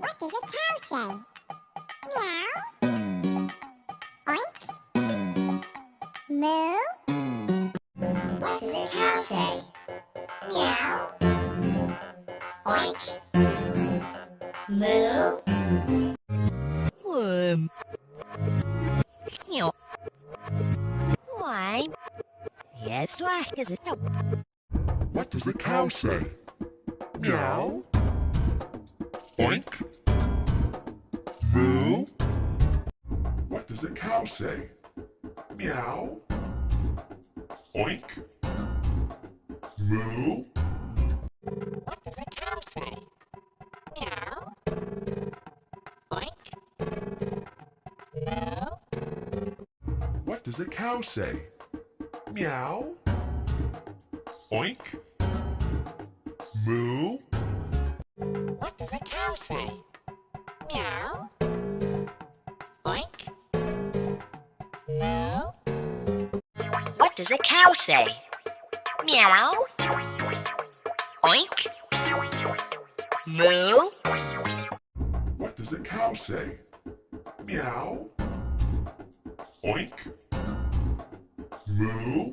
What does a cow say? Meow. Oink. Moo. What does a cow say? Meow. Oink. Moo. Why? Yes, why is it? What does a cow say? Meow. Oink. Moo. What does a cow say? Meow. Oink. Moo. What does a cow say? Meow. Oink. Moo. What does a cow say? Meow. Oink. Moo. What does a cow say? Meow. Oink. Moo. What does a cow say? Meow. Oink. Moo. What does a cow say? Meow. Oink. Moo.